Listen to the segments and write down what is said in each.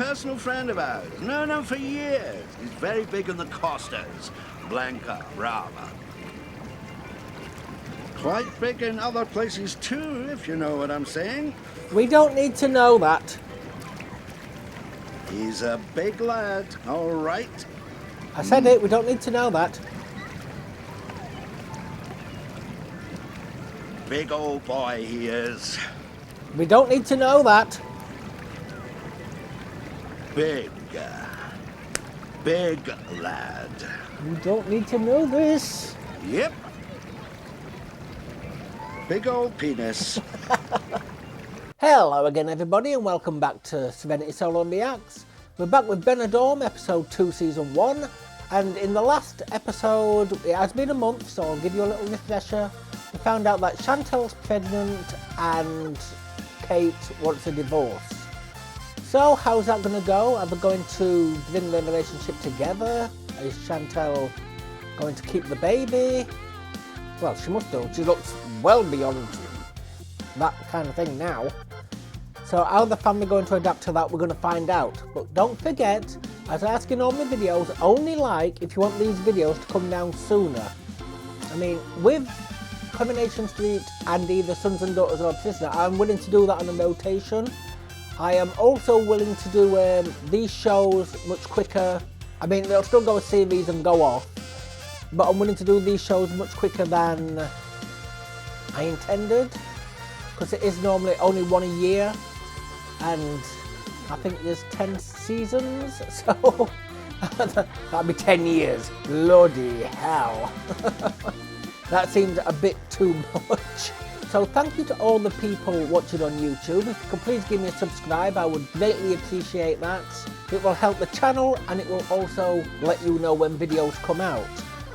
personal friend of ours. Known him for years. He's very big on the Costas. Blanca, Brava. Quite big in other places too, if you know what I'm saying. We don't need to know that. He's a big lad, all right. I said it, we don't need to know that. Big old boy he is. We don't need to know that. Big lad. We don't need to know this. Yep. Big old penis. Hello again everybody and welcome back to Serenity Solo Reacts. We're back with Benidorm, episode 2, season 1. And in the last episode, it has been a month, so I'll give you a little refresher. We found out that Chantel's pregnant and Kate wants a divorce. So how's that going to go? Are they going to bring their relationship together? Is Chantel going to keep the baby? Well, she must do. She looks well beyond that kind of thing now. So how the family going to adapt to that, we're going to find out. But don't forget, as I ask in all my videos, only like if you want these videos to come down sooner. I mean, with Coronation Street and either Sons and Daughters of Sister, I'm willing to do that on a rotation. I am also willing to do these shows much quicker. I mean, they'll still go a series and go off, but I'm willing to do these shows much quicker than I intended, because it is normally only one a year, and I think there's 10 seasons, so that'd be 10 years. Bloody hell. That seems a bit too much. So thank you to all the people watching on YouTube. If you could please give me a subscribe, I would greatly appreciate that. It will help the channel and it will also let you know when videos come out.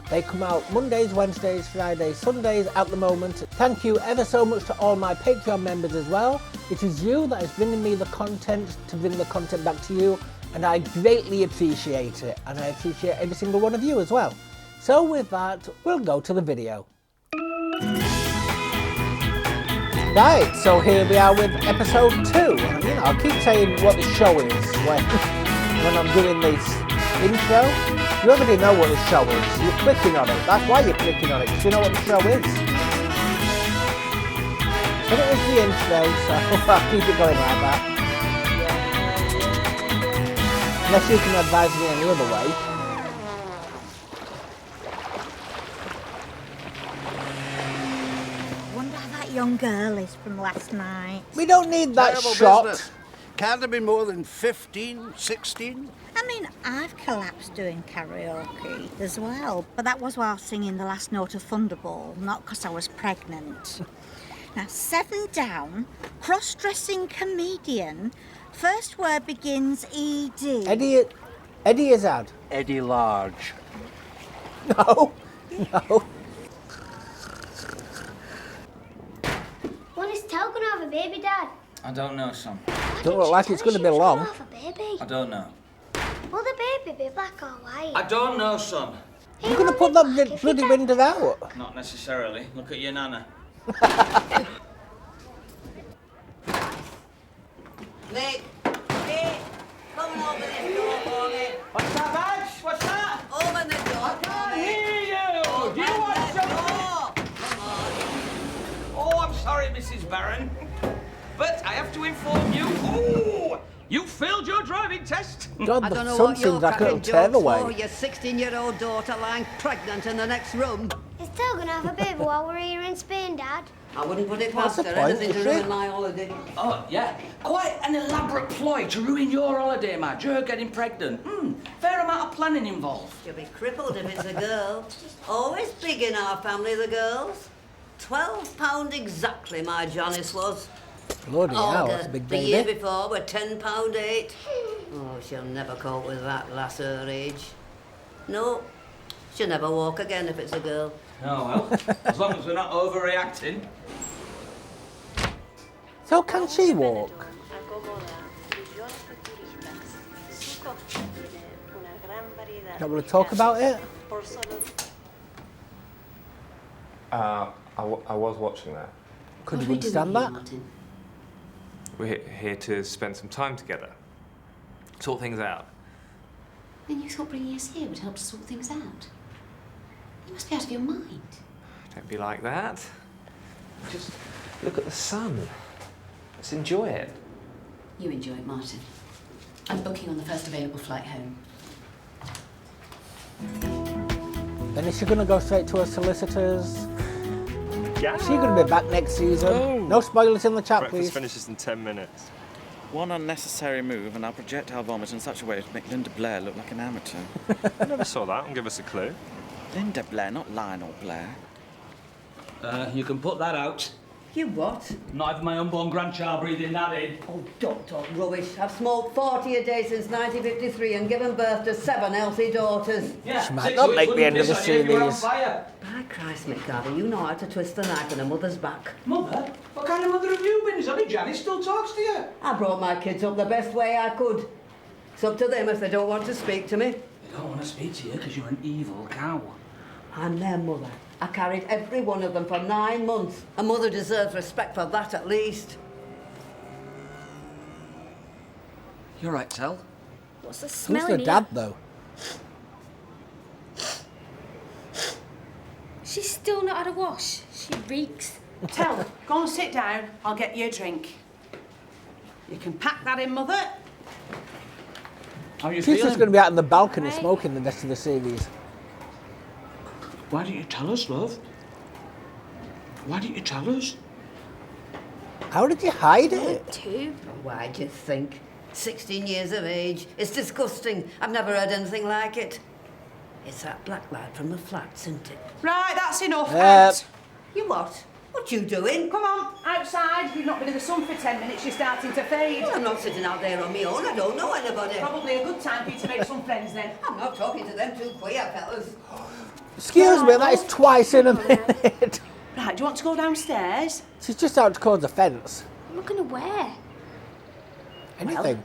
They come out Mondays, Wednesdays, Fridays, Sundays at the moment. Thank you ever so much to all my Patreon members as well. It is you that is bringing me the content to bring the content back to you, and I greatly appreciate it. And I appreciate every single one of you as well. So with that, we'll go to the video. Right, so here we are with episode 2. And, you know, I keep saying what the show is when I'm doing this intro. You already know what the show is. You're clicking on it. That's why you're clicking on it, because you know what the show is. But it is the intro, so I'll keep it going like that. Unless you can advise me any other way. Wonder how that young girl is from last night. We don't need that Terrible shot. business. Can't have been more than 15, 16. I mean, I've collapsed doing karaoke as well, but that was while singing the last note of Thunderball, not because I was pregnant. Now, 7 down, cross-dressing comedian, first word begins ED. Eddie Izzard. Eddie Large. No. When is Tel gonna have a baby, Dad? I don't know, son. Don't look like it's going to be long. Have a baby. I don't know. Will the baby be black or white? I don't know, son. You're going to put that bloody window out. Not necessarily. Look at your nana. Nick, come and open this door for me. What's that, Badge? What's that? Open the door I for can't me. hear you. Do you want something? Oh, I'm sorry, Mrs. Barron. But I have to inform you. Oh, you failed your driving test. God, I the don't know sun what you're seems like cracking it'll tear jokes away. for. Your 16-year-old daughter lying pregnant in the next room. Is Tel gonna have a baby while we're here in Spain, Dad? I wouldn't put it What's past the her. point, Anything to is it? ruin my holiday. Oh, yeah. Quite an elaborate ploy to ruin your holiday, Madge. You're getting pregnant. Fair amount of planning involved. She'll be crippled if it's a girl. Always big in our family, the girls. £12 exactly, my Janice was. Bloody hell, Olga, that's a big the year baby. before, were £10.8. Oh, she'll never cope with that, lass her age. No, she'll never walk again if it's a girl. Oh, well. As long as we're not overreacting. So can she walk? Not want to talk about it? I was watching that. Could you understand that? We're here to spend some time together. sort things out. Then you thought bringing us here would help to sort things out? You must be out of your mind. Don't be like that. Just look at the sun. Let's enjoy it. You enjoy it, Martin. I'm booking on the first available flight home. Then is she going to go straight to her solicitors? Yeah. She's going to be back next season. Oh. No spoilers in the chat, Breakfast please. finishes in 10 minutes. One unnecessary move and I'll projectile vomit in such a way as to make Linda Blair look like an amateur. I never saw that, and give us a clue. Linda Blair, not Lionel Blair. You can put that out. You what? Not having my unborn grandchild breathing that in. Oh, don't talk rubbish. I've smoked 40 a day since 1953 and given birth to 7 healthy daughters. Yeah, She might 6 not weeks make the wouldn't end of the piss on you if you were on series. fire. By Christ, McGarvey, you know how to twist the knife in a mother's back. Mother? What kind of mother have you been? It's only Janice still talks to you. I brought my kids up the best way I could. It's up to them if they don't want to speak to me. They don't want to speak to you because you're an evil cow. I'm their mother. I carried every one of them for 9 months. A mother deserves respect for that at least. You're right, Tel. What's the Who's smell the in here? dad, though? She's still not had a wash. She reeks. Tell, go and sit down. I'll get you a drink. You can pack that in, Mother. How are you She's just feeling? going to be out on the balcony Right. smoking the rest of the series. Why didn't you tell us, love? Why didn't you tell us? How did you hide it? Two. Why do you think? 16 years of age. It's disgusting. I've never heard anything like it. It's that black lad from the flats, isn't it? Right, that's enough. Yep. Out. You what? What you doing? Come on, outside. You've not been in the sun for 10 minutes. You're starting to fade. Well, I'm not sitting out there on my own. I don't know anybody. Probably a good time for you to make some friends then. I'm not talking to them two queer fellas. Excuse me, that is twice in a minute. Right, do you want to go downstairs? She's just out towards the fence. I'm not gonna wear. Anything.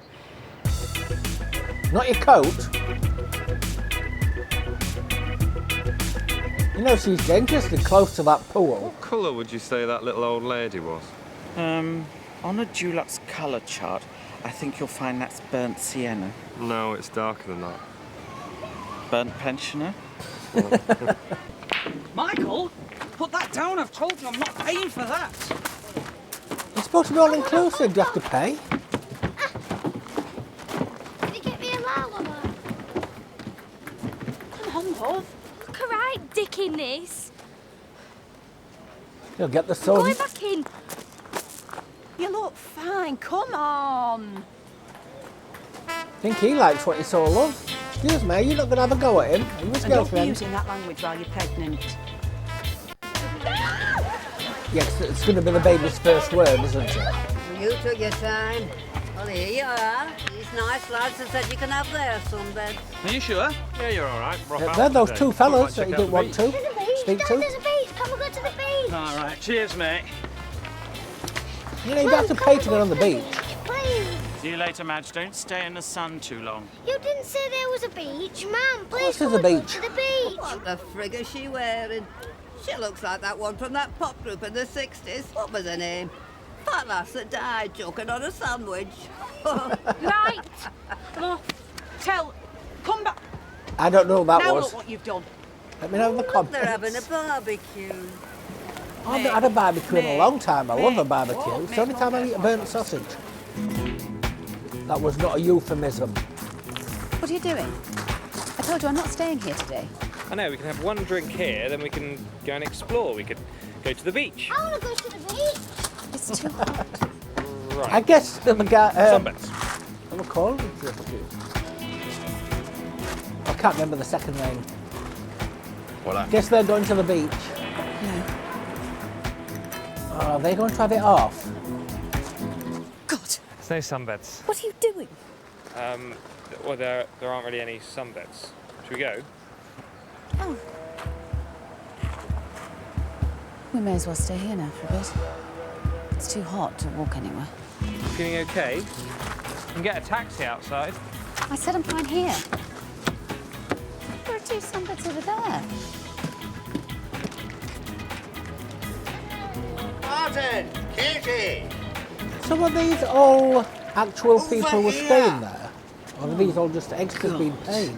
Not your coat. You know, she's dangerously close to that pool. What colour would you say that little old lady was? On a Dulux colour chart, I think you'll find that's burnt sienna. No, it's darker than that. Burnt pensioner? Michael, put that down. I've told you I'm not paying for that. It's supposed to be all inclusive. Do you have to pay? Did you get me a lullaby? Come on, love. Look her right dick in this. You'll get the Going sun. back in. You look fine. Come on. I think he likes what he saw, love. Excuse me, you're not going to have a go at him. Are you his And don't be girlfriend? using that language while you're pregnant. Yes, it's going to be the baby's first word, isn't it? You took your time. Well, here you are. These nice lads have said you can have their sunbed. Are you sure? Yeah, you're all right. We're off out They're those today. two fellas Thought that we you might didn't check want out the to There's a beach. speak Dad, to. there's a beach. Come and go to the beach. All right. Cheers, mate. You know, you don't have to pay to get on the beach. Please. See you later, Madge. Don't stay in the sun too long. You didn't say there was a beach. Mum, course please there's come a and go beach. to the beach. What the frig is she wearing? She looks like that one from that pop group in the 60s. What was her name? Fat lass that died choking on a sandwich. Right. Look, Tell, come back. I don't know who that Now was. look what you've done. Let me know in the comments. They're having a barbecue. I haven't had a barbecue in a long time. I love a barbecue. Oh, It's the only time I eat a burnt sausage. That was not a euphemism. What are you doing? I told you I'm not staying here today. I know, we can have one drink here, then we can go and explore. We could go to the beach. I want to go to the beach. It's too hot. Right. I guess the guy. Sunbeds. What am I called? I can't remember the second name. Voila. Guess they're going to the beach. No. Oh, they're going to have it off. God, There's no sunbeds. what are you doing? Well, there aren't really any sunbeds. Should we go? Oh. We may as well stay here now for a bit. It's too hot to walk anywhere. Feeling okay? You can get a taxi outside. I said I'm fine here. There are 2 sunbeds over there. Martin! Katie! So are these all actual people who were staying there? Or are these all just extras being paid?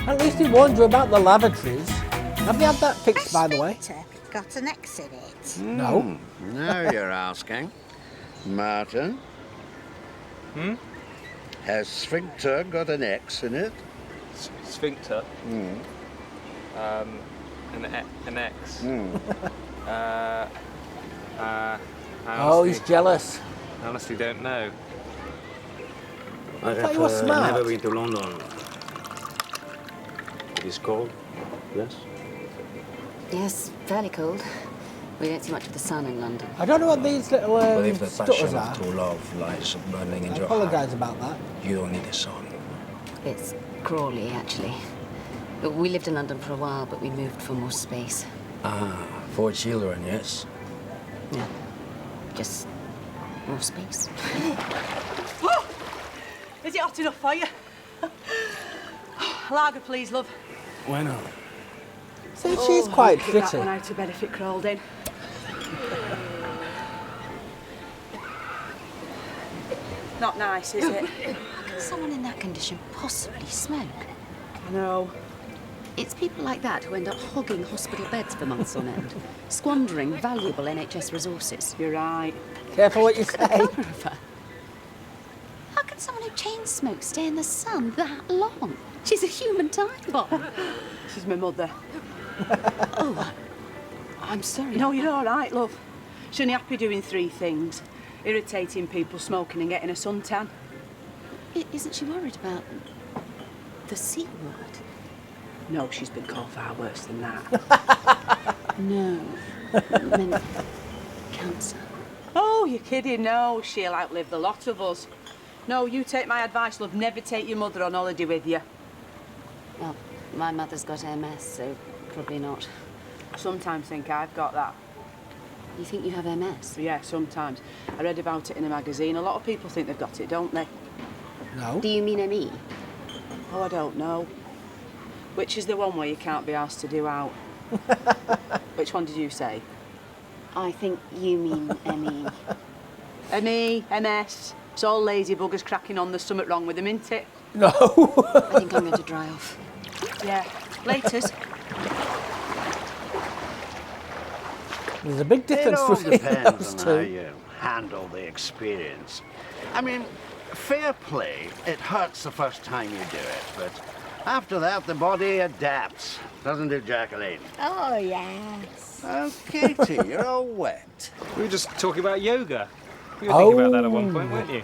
At least he warned you about the lavatories. Have you had that fixed, by the way? Sphincter got an X in it. No. Now you're asking. Martin? Has sphincter got an X in it? Sphincter. An X. Oh, he's jealous. I honestly don't know. I thought you were smart. Never been to London. It is cold, yes? Yes, fairly cold. We don't see much of the sun in London. I don't know what these little But if the stutters passion are. of true love lies burning in I your heart, apologise about that. you don't need the sun. It's Crawley, actually. We lived in London for a while, but we moved for more space. Ah, 4 children, yes? Yeah, just more space. Oh! Is it hot enough for you? Lager, please, love. Why not? See, she's quite Get that pretty. one out of bed if it crawled in. Not nice, is it? How can someone in that condition possibly smoke? I know. It's people like that who end up hogging hospital beds for months on end, squandering valuable NHS resources. You're right. Careful what you say. How can someone who chain smokes stay in the sun that long? She's a human time bomb. She's my mother. Oh, I'm sorry. No, you're all right, love. She's only happy doing 3 things. Irritating people, smoking and getting a suntan. Isn't she worried about the C word? No, she's been called far worse than that. No. Meant cancer. Oh, you're kidding. No, she'll outlive the lot of us. No, you take my advice, love. Never take your mother on holiday with you. Well, my mother's got MS, so probably not. Sometimes think I've got that. You think you have MS? Yeah, sometimes. I read about it in a magazine. A lot of people think they've got it, don't they? No. Do you mean ME? Oh, I don't know. Which is the one where you can't be asked to do out? Which one did you say? I think you mean ME. ME, MS. It's all lazy buggers cracking on. There's something wrong with them, isn't it? No. I think I'm going to dry off. Yeah. Laters. There's a big difference It all between depends those on how two. you handle the experience. I mean, fair play, it hurts the first time you do it, but after that, the body adapts. Doesn't it, Jacqueline? Oh, yes. Oh, Katie, you're all wet. We were just talking about yoga. You were thinking about that at one point, weren't you?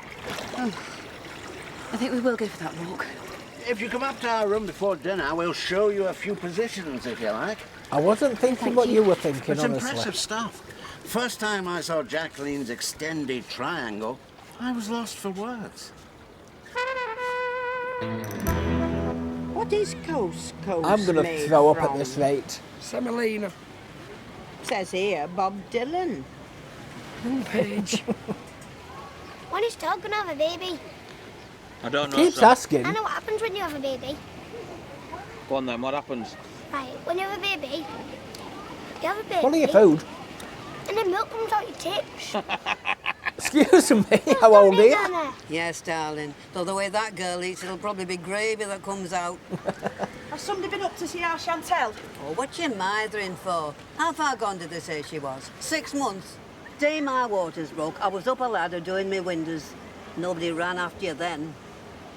I think we will go for that walk. If you come up to our room before dinner, we'll show you a few positions, if you like. I wasn't thinking what you were thinking, It's honestly. impressive stuff. First time I saw Jacqueline's extended triangle, I was lost for words. What is coast I'm going to made throw up from? at this rate. Semolina. Says here, Bob Dylan. Page. When is Todd gonna have a baby? I don't know. Keeps son. asking. I know what happens when you have a baby. Go on then, what happens? Right, when you have a baby, you have a baby. What are your food? And then milk comes out your tits. Excuse me, how old are you? Anna. Yes, darling. Though the way that girl eats, it'll probably be gravy that comes out. Has somebody been up to see our Chantel? Oh, what you mithering for? How far gone did they say she was? 6 months. Day my waters broke, I was up a ladder doing me windows. Nobody ran after you then.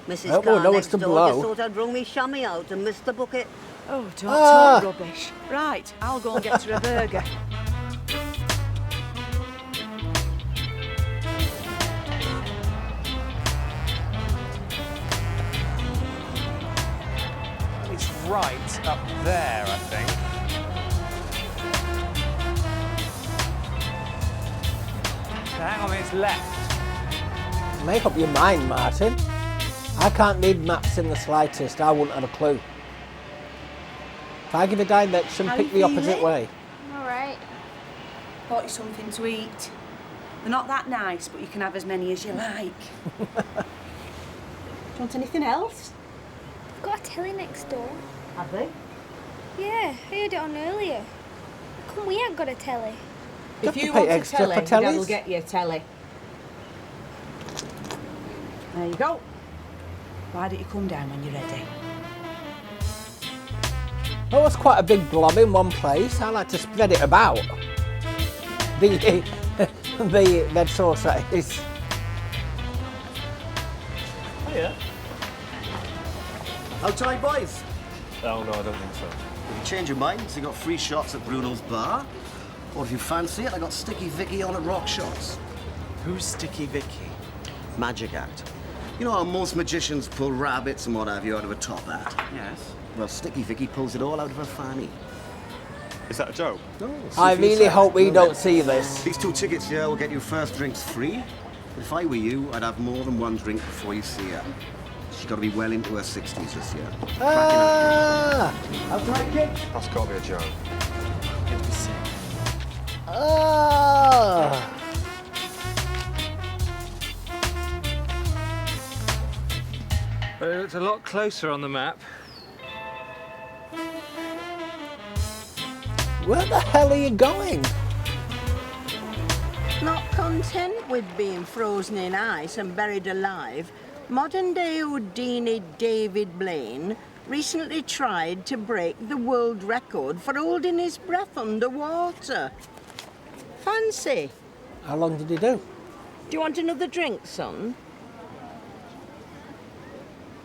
Mrs. Oh, Carr no, next it's to door blow. just thought I'd wrung me chamois out and missed the bucket. Oh, don't Ah. talk rubbish. Right, I'll go and get her a burger. It's right up there, I think. Hang on, it's left. Make up your mind, Martin. I can't read maps in the slightest. I wouldn't have a clue. If I give a direction, How pick you the opposite feeling? way. All right. Bought you something to eat. They're not that nice, but you can have as many as you like. Do you want anything else? I've got a telly next door. Have they? Yeah, I heard it on earlier. How come we ain't got a telly? If you pay want a extra telly, for Dad will tellies? get you a telly. There you go. Why don't you come down when you're ready? Oh, it's quite a big blob in one place. I like to spread it about. The bed sauce that is. Oh, yeah. Outside, boys. Oh, no, I don't think so. If you change your minds, you got free shots at Bruno's bar. Or if you fancy it, I got Sticky Vicky on at Rock Shots. Who's Sticky Vicky? Magic act. You know how most magicians pull rabbits and what have you out of a top hat? Yes. Well, Sticky Vicky pulls it all out of her fanny. Is that a joke? No, I really hope we don't see this. These 2 tickets here will get you first drinks free. But if I were you, I'd have more than one drink before you see her. She's got to be well into her 60s this year. Ah! Outside, kids. That's got to be a joke. Ah! It's a lot closer on the map. Where the hell are you going? Not content with being frozen in ice and buried alive, modern-day Houdini David Blaine recently tried to break the world record for holding his breath underwater. Fancy. How long did he do? Do you want another drink, son?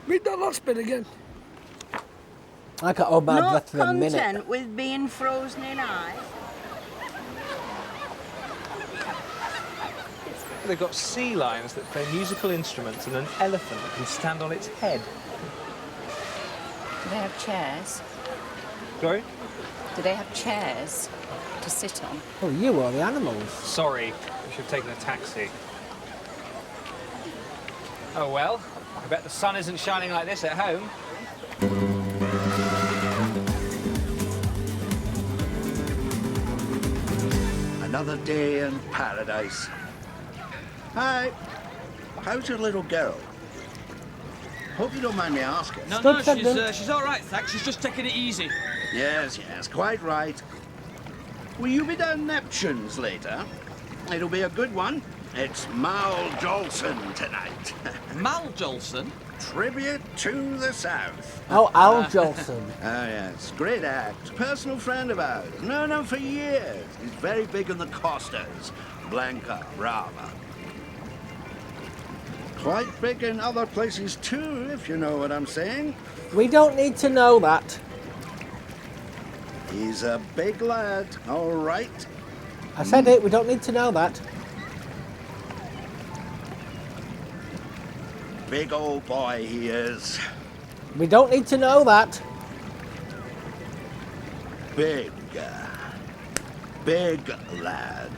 Read that last bit again. I got hold my Not breath for a minute. content with being frozen in ice. They've got sea lions that play musical instruments and an elephant that can stand on its head. Do they have chairs? Sorry? Do they have chairs to sit on? Oh, you are the animals. Sorry, we should have taken a taxi. Oh well, I bet the sun isn't shining like this at home. Another day in paradise. Hi. How's your little girl? Hope you don't mind me asking. No, she's all right, thanks. She's just taking it easy. Yes, quite right. Will you be down Neptune's later? It'll be a good one. It's Mal Jolson tonight. Mal Jolson? Tribute to the South. Oh, Al Jolson. Oh, yes. Great act. Personal friend of ours. Known him for years. He's very big on the Costas. Blanca, Brava. Quite big in other places too, if you know what I'm saying. We don't need to know that. He's a big lad, all right. I said it, we don't need to know that. Big old boy he is. We don't need to know that. Big lad.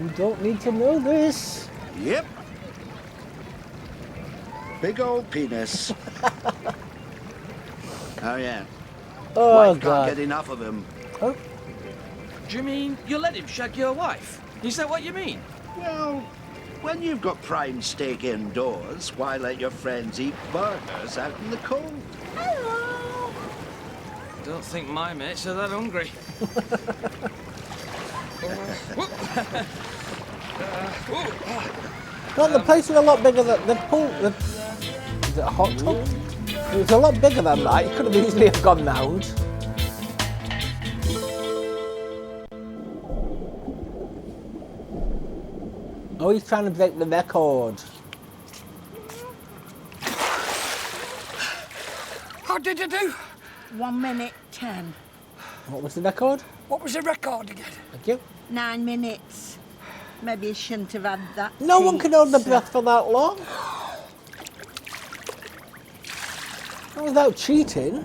We don't need to know this. Yep. Big old penis. Oh, yeah. Oh, Wife God. can't get enough of him. Oh. Do you mean you let him shag your wife? Is that what you mean? Well, when you've got prime steak indoors, why let your friends eat burgers out in the cold? Hello. Don't think my mates are that hungry. No, the place was a lot bigger than the pool. Is it a hot tub? It was a lot bigger than that. You could have easily have gone round. Oh, he's trying to break the record. How did you do? 1 minute 10. What was the record? What was the record again? Thank you. 9 minutes. Maybe you shouldn't have had that. No one can hold the pizza. breath for that long. Not without cheating.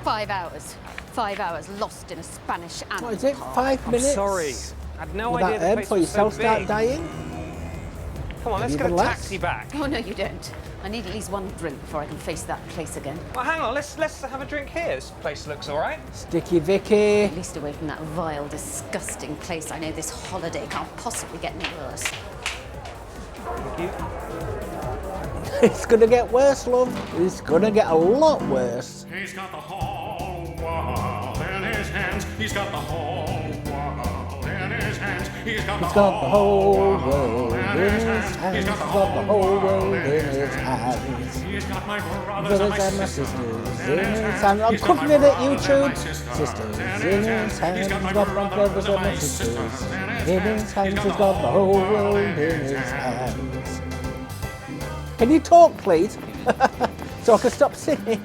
5 hours. 5 hours lost in a Spanish animal. What is it? 5 minutes? I'm sorry. I had no With idea that the herb place before you was so start big. dying? Come on, let's Even get a less? taxi back. Oh, no, you don't. I need at least one drink before I can face that place again. Well, hang on, let's have a drink here. This place looks all right. Sticky Vicky. At least away from that vile, disgusting place. I know this holiday can't possibly get any worse. Thank you. It's gonna get worse, love. It's gonna get a lot worse. He's got the whole world in his hands. He's got the whole world He's got the whole world in his hands. He's got the whole world in his hands. He's got my Brothers and my sisters in his hands. I'm cooking it at YouTube. Sisters in his hands. He's got my brothers and my sisters in his hands. He's got the whole world in his hands. Can you talk, please? So I can stop singing.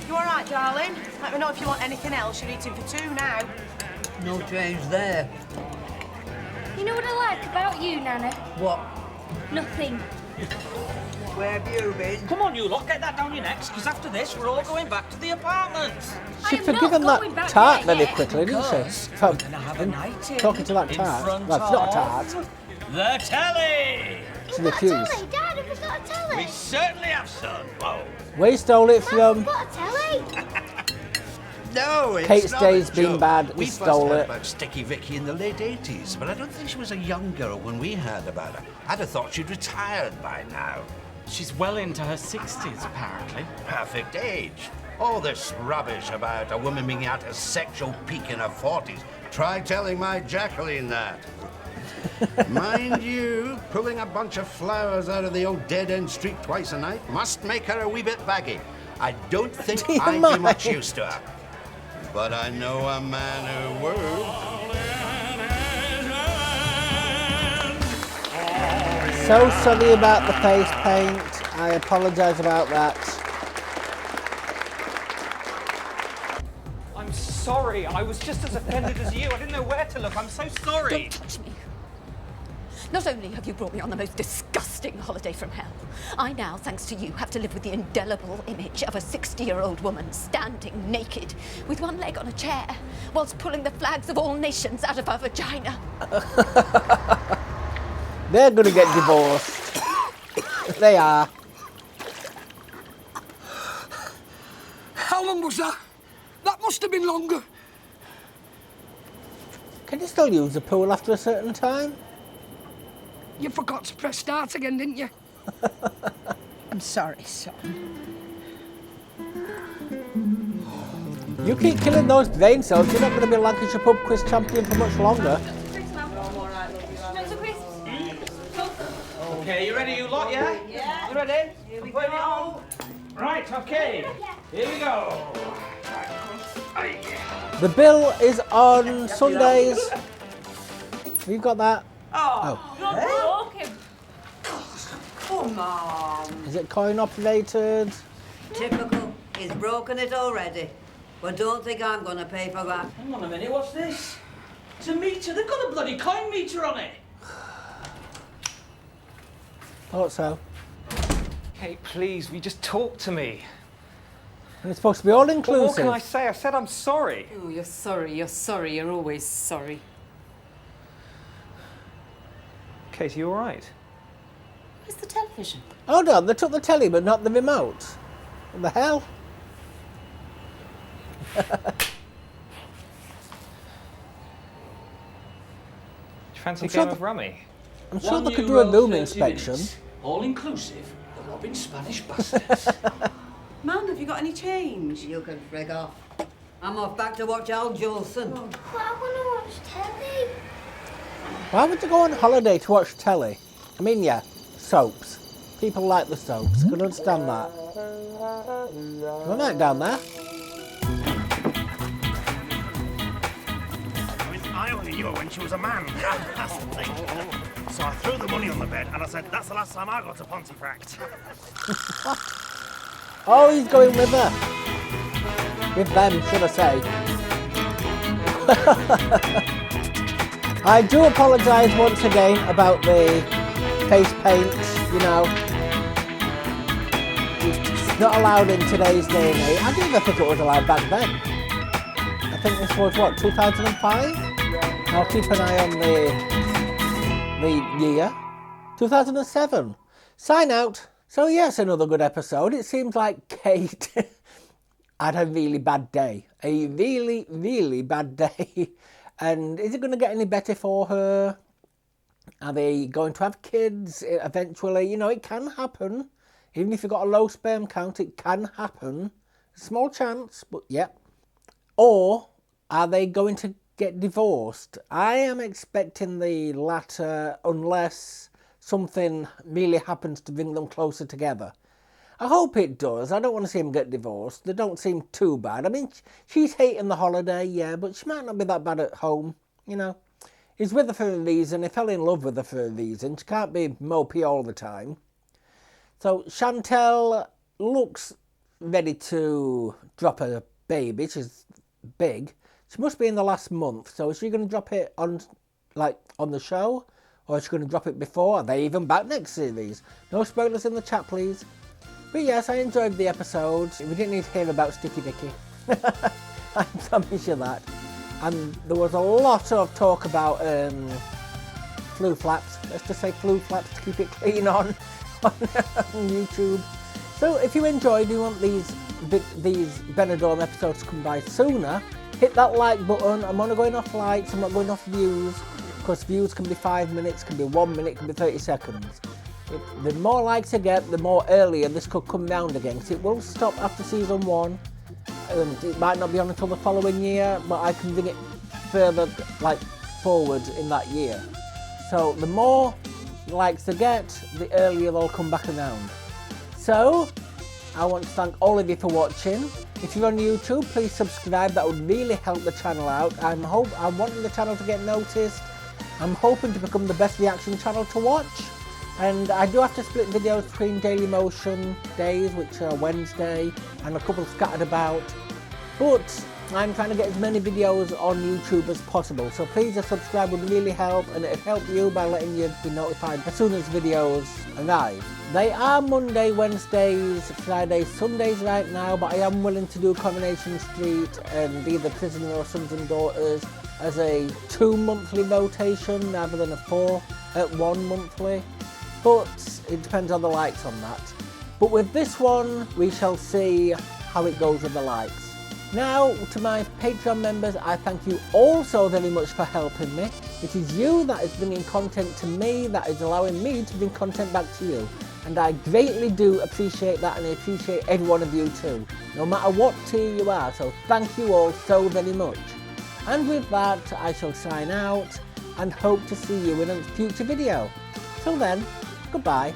You all right, darling? Let me know if you want anything else. You're eating for two now. No change there. You know what I like about you, Nana? What? Nothing. Where have you been? Come on, you lot, get that down your necks, because after this, we're all going back to the apartment. She'd forgiven that tart very quickly, didn't she? We're going to have a night in. Talking to that tart. Well, it's not a tart. The telly! She's accused. Telly, Dad, have we got a telly? We certainly have, son. Whoa. Where you stole it from? We've got a telly. No, it's Kate's not Day's a been joke. bad. We We first stole heard it. about Sticky Vicky in the late 80s, but I don't think she was a young girl when we heard about her. I'd have thought she'd retired by now. She's well into her 60s, apparently. Perfect age. All this rubbish about a woman being at a sexual peak in her 40s. Try telling my Jacqueline that. Mind you, pulling a bunch of flowers out of the old dead-end street twice a night must make her a wee bit baggy. I don't think Do you I'd be mind? much use to her. But I know a man who would. So sorry about the face paint. I apologise about that. I'm sorry. I was just as offended as you. I didn't know where to look. I'm so sorry. Don't touch me. Not only have you brought me on the most disgusting holiday from hell, I now, thanks to you, have to live with the indelible image of a 60-year-old woman standing naked with one leg on a chair whilst pulling the flags of all nations out of her vagina. They're going to get divorced. They are. How long was that? That must have been longer. Can you still use the pool after a certain time? You forgot to press start again, didn't you? I'm sorry, son. You keep killing those brain cells, you're not going to be Lancashire Pub Quiz champion for much longer. Okay, you ready, you lot, yeah? Yeah. You ready? Here we go. Right, okay. Here we go. The bill is on Sundays. We've got that. Oh, come on. Is it coin operated? Typical. He's broken it already. But don't think I'm going to pay for that. Hang on a minute, what's this? It's a meter. They've got a bloody coin meter on it. Thought so. Kate, please, will you just talk to me? And it's supposed to be all What inclusive. can I say? I said I'm sorry. Oh, you're sorry, you're always sorry. Kate, are you all right? Where's the television? Hold on, they took the telly but not the remote. What the hell? Do you fancy a I'm sure game of rummy? I'm sure they could do a room inspection. All inclusive. The robbing Spanish bastards. Mum, have you got any change? You can frig off. I'm off back to watch Al Jolson. But I want to watch telly. Why would you go on holiday to watch telly? I mean, yeah, soaps. People like the soaps. Can understand that. All right, down there. I mean, I only knew her when she was a man. That's the thing. So I threw the money on the bed and I said, that's the last time I got to Pontefract. Oh, he's going with her. With them, should I say. I do apologise once again about the face paint, you know. It's not allowed in today's day and age. I didn't even think it was allowed back then. I think this was, what, 2005? I'll keep an eye on the year. 2007. Sign out. So yes, another good episode. It seems like Kate had a really bad day. A really, really bad day. And is it going to get any better for her? Are they going to have kids eventually? You know, it can happen. Even if you've got a low sperm count, it can happen. Small chance, but yep. Or are they going to get divorced. I am expecting the latter unless something really happens to bring them closer together. I hope it does. I don't want to see him get divorced. They don't seem too bad. I mean, she's hating the holiday, yeah, but she might not be that bad at home, you know. He's with her for a reason. He fell in love with her for a reason. She can't be mopey all the time. So Chantel looks ready to drop a baby. She's big. She must be in the last month. So is she going to drop it on the show? Or is she going to drop it before? Are they even back next series? No spoilers in the chat, please. But yes, I enjoyed the episode. We didn't need to hear about Sticky Dicky. I promise you that. And there was a lot of talk about flu flaps. Let's just say flu flaps to keep it clean on YouTube. So if you enjoyed, you want these Benidorm episodes to come by sooner, hit that like button. I'm only going off likes, I'm not going off views, because views can be 5 minutes, can be 1 minute, can be 30 seconds. The more likes I get, the more earlier this could come round again, because it will stop after season 1. It might not be on until the following year, but I can bring it further, forward in that year. So the more likes I get, the earlier they'll come back around. So I want to thank all of you for watching. If you're on YouTube, please subscribe. That would really help the channel out. I'm wanting the channel to get noticed. I'm hoping to become the best reaction channel to watch. And I do have to split videos between Daily Motion days, which are Wednesday, and a couple scattered about. But I'm trying to get as many videos on YouTube as possible. So please, a subscribe would really help, and it'd help you by letting you be notified as soon as videos arrive. They are Monday, Wednesdays, Fridays, Sundays right now, but I am willing to do Coronation Street and either Prisoner or Sons and Daughters as a 2 monthly rotation rather than a 1 monthly. But it depends on the likes on that. But with this one, we shall see how it goes with the likes. Now, to my Patreon members, I thank you all so very much for helping me. It is you that is bringing content to me, that is allowing me to bring content back to you. And I greatly do appreciate that, and I appreciate every one of you too, no matter what tier you are. So thank you all so very much. And with that, I shall sign out and hope to see you in a future video. Till then, goodbye.